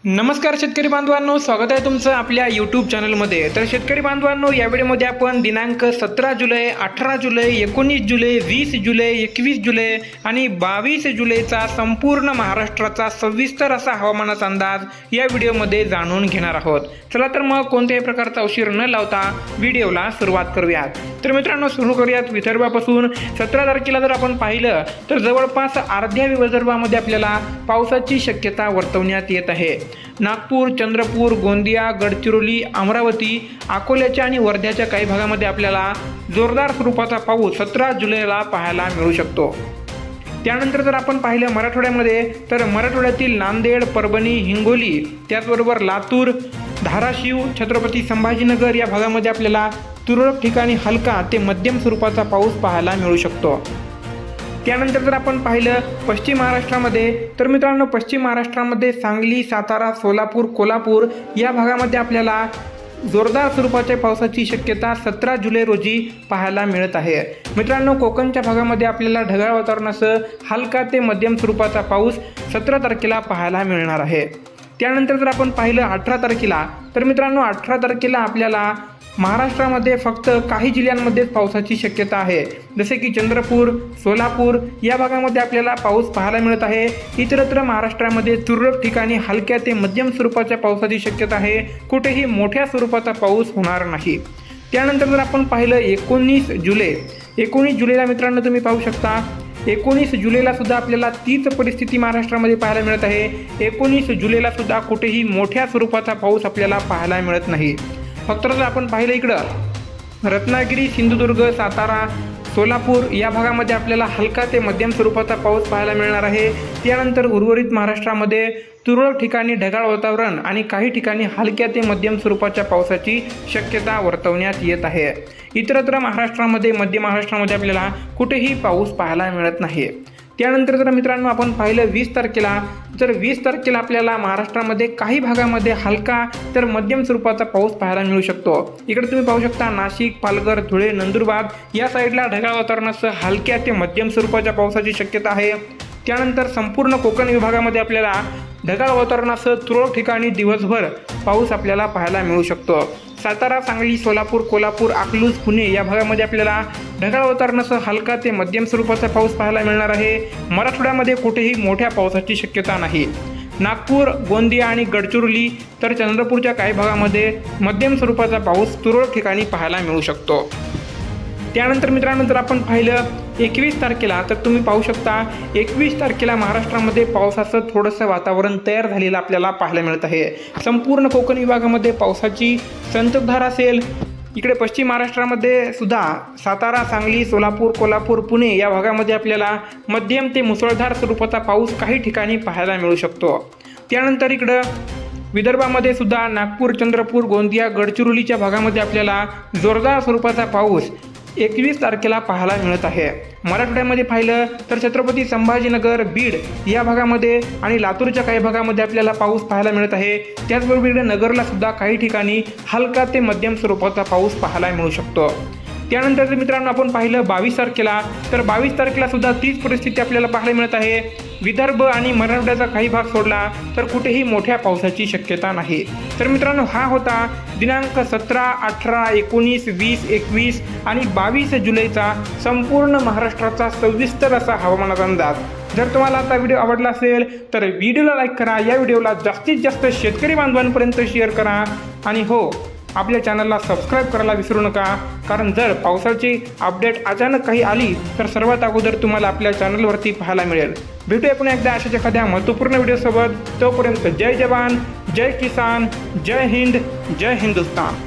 नमस्कार शेतकरी बांधवांनो, स्वागत आहे तुमचं आपल्या यूट्यूब चॅनलमध्ये। तर शेतकरी बांधवांनो, या व्हिडिओमध्ये आपण दिनांक 17 जुलै, 18 जुलै, 19 जुलै, 20 जुलै, 21 जुलै आणि 22 जुलैचा संपूर्ण महाराष्ट्राचा सविस्तर असा हवामानाचा अंदाज या व्हिडिओमध्ये जाणून घेणार आहोत। चला तर मग कोणत्याही प्रकारचा उशीर न लावता व्हिडिओला सुरुवात करूयात। तर मित्रांनो, सुरू करूयात विदर्भापासून। 17 तारखेला जर आपण पाहिलं तर जवळपास अर्ध्या विदर्भामध्ये आपल्याला पावसाची शक्यता वर्तवण्यात येत आहे। नागपूर, चंद्रपूर, गोंदिया, गडचिरोली, अमरावती, अकोल्याच्या आणि वर्ध्याच्या काही भागामध्ये आपल्याला जोरदार स्वरूपाचा पाऊस 17 जुलैला पाहायला मिळू शकतो। त्यानंतर जर आपण पाहिलं मराठवाड्यामध्ये तर मराठवाड्यातील नांदेड, परभणी, हिंगोली, त्याचबरोबर लातूर, धाराशिव, छत्रपती संभाजीनगर या भागामध्ये आपल्याला तुरळक ठिकाणी हलका ते मध्यम स्वरूपाचा पाऊस पाहायला मिळू शकतो। त्यानंतर जर आपण पाहिलं पश्चिम महाराष्ट्रामध्ये तर मित्रांनो, पश्चिम महाराष्ट्रामध्ये सांगली, सातारा, सोलापूर, कोल्हापूर या भागामध्ये आपल्याला जोरदार स्वरूपाच्या पावसाची शक्यता 17 जुलै रोजी पाहायला मिळत आहे। मित्रांनो, कोकणच्या भागामध्ये आपल्याला ढगाळ वातावरणासह हलका ते मध्यम स्वरूपाचा पाऊस 17 तारखेला पाहायला मिळणार आहे। त्यानंतर जर आपण पाहिलं 18 तारखेला तर मित्रांनो, 18 तारखेला आपल्याला महाराष्ट्रामध्ये फक्त काही जिल्ह्यांमध्येच पावसाची शक्यता आहे, जसे की चंद्रपूर, सोलापूर या भागामध्ये आपल्याला पाऊस पाहायला मिळत आहे। इतरत्र महाराष्ट्रामध्ये तुरळक ठिकाणी हलक्या ते मध्यम स्वरूपाच्या पावसाची शक्यता आहे, कुठेही मोठ्या स्वरूपाचा पाऊस होणार नाही। त्यानंतर जर आपण पाहिलं 19 जुलैला मित्रांनो, तुम्ही पाहू शकता 19 जुलैला सुद्धा आपल्याला तीच परिस्थिती महाराष्ट्रामध्ये पाहायला मिळत आहे। 19 जुलैला सुद्धा कुठेही मोठ्या स्वरूपाचा पाऊस आपल्याला पाहायला मिळत नाही। फक्त जर आपण पाहिलं इकडं रत्नागिरी, सिंधुदुर्ग, सातारा, सोलापूर या भागामध्ये आपल्याला हलका ते मध्यम स्वरूपाचा पाऊस पाहायला मिळणार आहे। त्यानंतर उर्वरित महाराष्ट्रामध्ये तुरळक ठिकाणी ढगाळ वातावरण आणि काही ठिकाणी हलक्या ते मध्यम स्वरूपाच्या पावसाची शक्यता वर्तवण्यात येत आहे। इतरत्र महाराष्ट्रामध्ये, मध्य महाराष्ट्रामध्ये आपल्याला कुठेही पाऊस पाहायला मिळत नाही। त्यानंतर जर मित्रांनो आपण पाहिलं 20 तारखेला आपल्याला महाराष्ट्रामध्ये काही भागामध्ये हलका तर मध्यम स्वरूपाचा पाऊस पाहायला मिळू शकतो। इकडे तुम्ही पाहू शकता नाशिक, पालघर, धुळे, नंदुरबार या साईडला ढगाळ वातावरणासह हलक्या ते मध्यम स्वरूपाच्या पावसाची शक्यता आहे। त्यानंतर संपूर्ण कोकण विभागामध्ये आपल्याला ढगाळ वातावरणासह तुरळक ठिकाणी दिवसभर पाऊस आपल्याला पाहायला मिळू शकतो। सातारा, सांगली, सोलापूर, कोल्हापूर, अकलूज, पुणे या भागामध्ये आपल्याला ढगाळ वातावरणासह हलका ते मध्यम स्वरूपाचा पाऊस पाहायला मिळणार आहे। मराठवाड्यामध्ये कुठेही मोठ्या पावसाची शक्यता नाही। नागपूर, गोंदिया आणि गडचिरोली तर चंद्रपूरच्या काही भागामध्ये मध्यम स्वरूपाचा पाऊस तुरळक ठिकाणी पाहायला मिळू शकतो। त्यानंतर मित्रांनो, जर आपण पाहिलं 21 तारखेला तर तुम्ही पाहू शकता 21 तारखेला महाराष्ट्रामध्ये पावसाचं थोडंसं वातावरण तयार झालेलं आपल्याला पाहायला मिळत आहे। संपूर्ण कोकण विभागामध्ये पावसाची संततधार असेल। इकडे पश्चिम महाराष्ट्रामध्ये सुद्धा सातारा, सांगली, सोलापूर, कोल्हापूर, पुणे या भागामध्ये आपल्याला मध्यम ते मुसळधार स्वरूपाचा पाऊस काही ठिकाणी पाहायला मिळू शकतो। त्यानंतर इकडं विदर्भामध्ये सुद्धा नागपूर, चंद्रपूर, गोंदिया, गडचिरोलीच्या भागामध्ये आपल्याला जोरदार स्वरूपाचा पाऊस 21 तारखेला पाहायला मिळत आहे। मराठवाड्यामध्ये पाहिलं तर छत्रपती संभाजीनगर, बीड या भागामध्ये आणि लातूरच्या काही भागामध्ये आपल्याला पाऊस पाहायला मिळत आहे। त्याचबरोबर इकडे नगरला सुद्धा काही ठिकाणी हलका ते मध्यम स्वरूपाचा पाऊस पाहायला मिळू शकतो। त्यानंतर मित्रांनो आपण पाहिलं 22 तारखेला तर 22 तारखेला सुद्धा तीच परिस्थिती आपल्याला पाहायला मिळत आहे। विदर्भ आणि मराठवाड्याचा काही भाग सोडला तर कुठेही मोठ्या पावसाची शक्यता नाही। तर मित्रांनो, हा होता दिनांक 17, 18, 19, 20, 21 आणि 22 जुलैचा संपूर्ण महाराष्ट्राचा सविस्तर असा हवामानाचा अंदाज। जर तुम्हाला आता व्हिडिओ आवडला असेल तर व्हिडिओला लाईक करा, या व्हिडिओला जास्तीत जास्त शेतकरी बांधवांपर्यंत शेअर करा आणि हो, आपल्या चॅनलला सबस्क्राईब करायला विसरू नका, कारण जर पावसाची अपडेट अचानक काही आली तर सर्वात अगोदर तुम्हाला आपल्या चॅनलवरती पाहायला मिळेल। भेटूया पुन्हा एकदा अशाच एखाद्या महत्त्वपूर्ण व्हिडिओसोबत। तोपर्यंत जय जवान, जय किसान, जय हिंद, जय हिंदुस्तान।